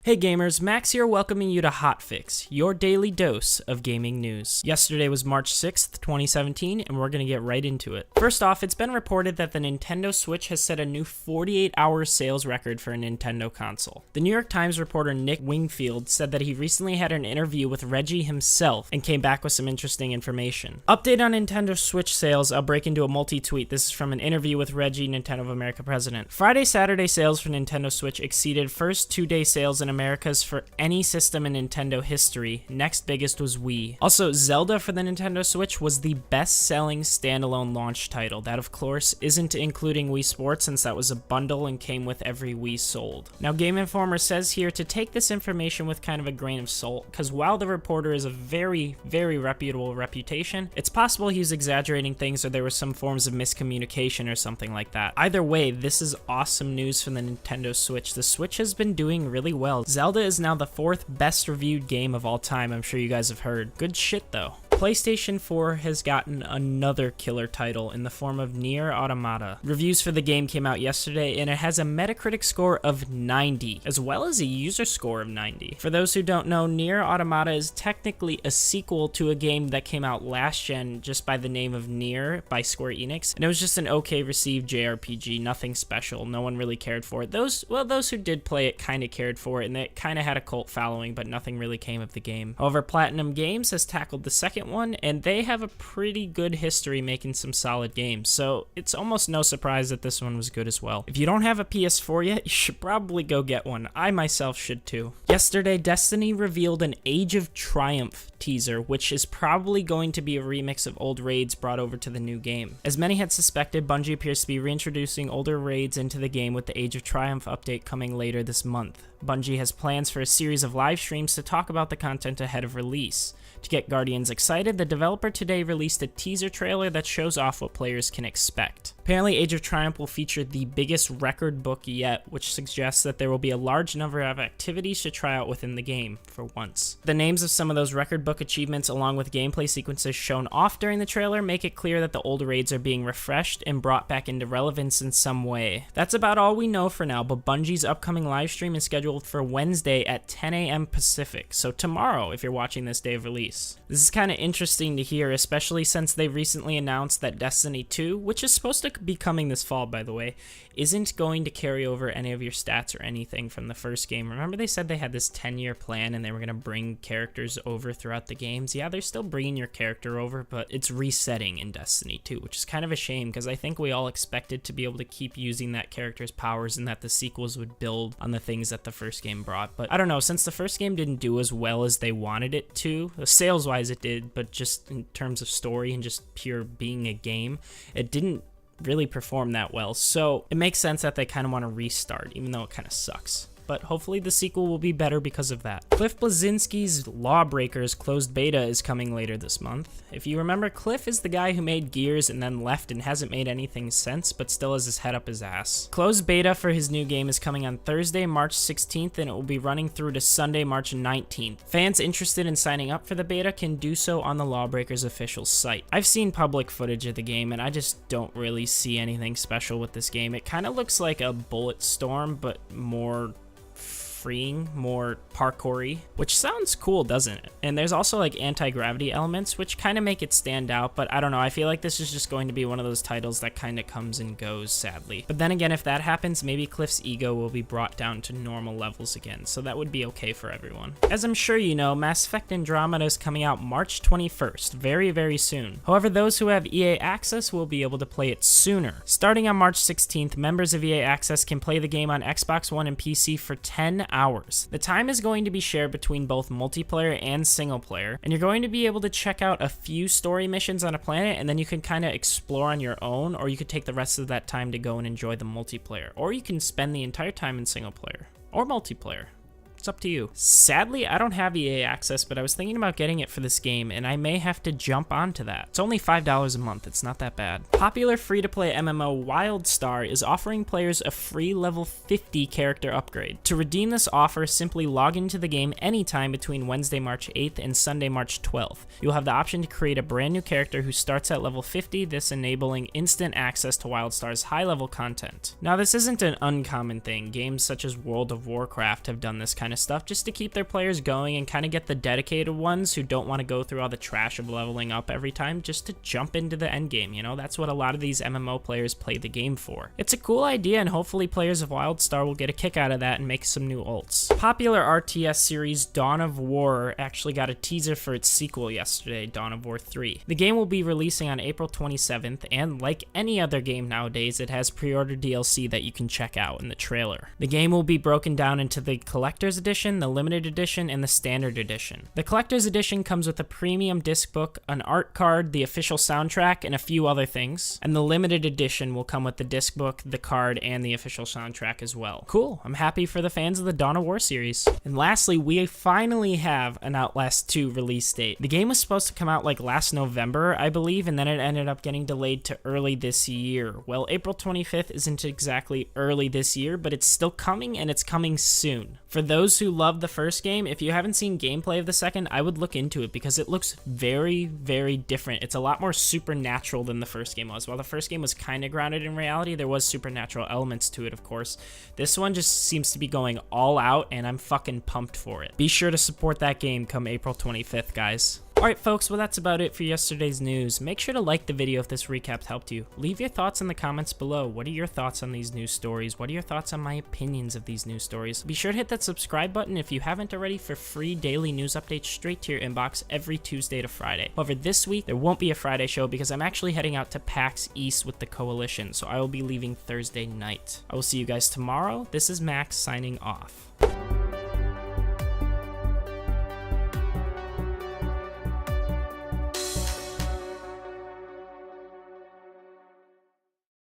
Hey gamers, Max here welcoming you to Hotfix, your daily dose of gaming news. Yesterday was March 6th, 2017, and we're going to get right into it. First off, it's been reported that the Nintendo Switch has set a new 48-hour sales record for a Nintendo console. The New York Times reporter Nick Wingfield said that he recently had an interview with Reggie himself and came back with some interesting information. Update on Nintendo Switch sales, I'll break into a multi-tweet. This is from an interview with Reggie, Nintendo of America president. Friday-Saturday sales for Nintendo Switch exceeded first two-day sales in Americas for any system in Nintendo history. Next biggest was Wii. Also, Zelda for the Nintendo Switch was the best-selling standalone launch title. That, of course, isn't including Wii Sports since that was a bundle and came with every Wii sold. Now, Game Informer says here to take this information with kind of a grain of salt, because while the reporter is a very, very reputable reputation, it's possible he's exaggerating things or there was some forms of miscommunication or something like that. Either way, this is awesome news for the Nintendo Switch. The Switch has been doing really well. Zelda is now the 4th best reviewed game of all time. I'm sure you guys have heard. Good shit though. PlayStation 4 has gotten another killer title in the form of Nier Automata. Reviews for the game came out yesterday and it has a Metacritic score of 90, as well as a user score of 90. For those who don't know, Nier Automata is technically a sequel to a game that came out last gen just by the name of Nier by Square Enix, and it was just an okay received JRPG, nothing special, no one really cared for it. Those who did play it kind of cared for it, and it kind of had a cult following, but nothing really came of the game. However, Platinum Games has tackled the second one, and they have a pretty good history making some solid games, so it's almost no surprise that this one was good as well. If you don't have a PS4 yet, you should probably go get one. I myself should too. Yesterday, Destiny revealed an Age of Triumph teaser, which is probably going to be a remix of old raids brought over to the new game. As many had suspected, Bungie appears to be reintroducing older raids into the game with the Age of Triumph update coming later this month. Bungie has plans for a series of live streams to talk about the content ahead of release. To get Guardians excited, the developer today released a teaser trailer that shows off what players can expect. Apparently, Age of Triumph will feature the biggest record book yet, which suggests that there will be a large number of activities to try out within the game, for once. The names of some of those record book achievements along with gameplay sequences shown off during the trailer make it clear that the old raids are being refreshed and brought back into relevance in some way. That's about all we know for now, but Bungie's upcoming livestream is scheduled for Wednesday at 10 a.m. Pacific, so tomorrow if you're watching this day of release. This is kind of interesting to hear, especially since they recently announced that Destiny 2, which is supposed to be coming this fall by the way, isn't going to carry over any of your stats or anything from the first game. Remember they said they had this 10-year plan and they were going to bring characters over throughout the games? Yeah, they're still bringing your character over, but it's resetting in Destiny 2, which is kind of a shame because I think we all expected to be able to keep using that character's powers and that the sequels would build on the things that the first game brought. But I don't know, since the first game didn't do as well as they wanted it to, sales-wise it did, but just in terms of story and just pure being a game, it didn't really perform that well, so it makes sense that they kind of want to restart, even though it kind of sucks. But hopefully the sequel will be better because of that. Cliff Bleszinski's LawBreakers closed beta is coming later this month. If you remember, Cliff is the guy who made Gears and then left and hasn't made anything since, but still has his head up his ass. Closed beta for his new game is coming on Thursday, March 16th, and it will be running through to Sunday, March 19th. Fans interested in signing up for the beta can do so on the LawBreakers official site. I've seen public footage of the game, and I just don't really see anything special with this game. It kind of looks like a Bulletstorm, but more freeing, more parkour-y, which sounds cool, doesn't it? And there's also like anti-gravity elements, which kind of make it stand out, but I don't know, I feel like this is just going to be one of those titles that kind of comes and goes, sadly. But then again, if that happens, maybe Cliff's ego will be brought down to normal levels again, so that would be okay for everyone. As I'm sure you know, Mass Effect Andromeda is coming out March 21st, very, very soon. However, those who have EA Access will be able to play it sooner. Starting on March 16th, members of EA Access can play the game on Xbox One and PC for 10 hours. The time is going to be shared between both multiplayer and single player, and you're going to be able to check out a few story missions on a planet, and then you can kind of explore on your own, or you could take the rest of that time to go and enjoy the multiplayer, or you can spend the entire time in single player or multiplayer. It's up to you. Sadly, I don't have EA Access, but I was thinking about getting it for this game, and I may have to jump onto that. It's only $5 a month. It's not that bad. Popular free-to-play MMO Wildstar is offering players a free level 50 character upgrade. To redeem this offer, simply log into the game anytime between Wednesday, March 8th and Sunday, March 12th. You'll have the option to create a brand new character who starts at level 50, this enabling instant access to Wildstar's high-level content. Now, this isn't an uncommon thing. Games such as World of Warcraft have done this kind of of stuff, just to keep their players going and kind of get the dedicated ones who don't want to go through all the trash of leveling up every time, just to jump into the end game. You know, that's what a lot of these MMO players play the game for. It's a cool idea, and hopefully players of Wildstar will get a kick out of that and make some new ults. Popular RTS series Dawn of War actually got a teaser for its sequel yesterday, Dawn of War 3. The game will be releasing on April 27th, and like any other game nowadays, it has pre-order DLC that you can check out in the trailer. The game will be broken down into the Collector's Edition, the Limited Edition, and the Standard Edition. The Collector's Edition comes with a premium disc book, an art card, the official soundtrack, and a few other things. And the Limited Edition will come with the disc book, the card, and the official soundtrack as well. Cool, I'm happy for the fans of the Dawn of War series. And lastly, we finally have an Outlast 2 release date. The game was supposed to come out like last November, I believe, and then it ended up getting delayed to early this year. Well, April 25th isn't exactly early this year, but it's still coming, and it's coming soon. For those who love the first game, if you haven't seen gameplay of the second, I would look into it because it looks very, very different. It's a lot more supernatural than the first game was. While the first game was kind of grounded in reality, there was supernatural elements to it, of course. This one just seems to be going all out, and I'm fucking pumped for it. Be sure to support that game come April 25th, guys. Alright folks, well that's about it for yesterday's news. Make sure to like the video if this recap helped you. Leave your thoughts in the comments below. What are your thoughts on these news stories? What are your thoughts on my opinions of these news stories? Be sure to hit that subscribe button if you haven't already for free daily news updates straight to your inbox every Tuesday to Friday. However, this week there won't be a Friday show because I'm actually heading out to PAX East with the Coalition, so I will be leaving Thursday night. I will see you guys tomorrow. This is Max signing off.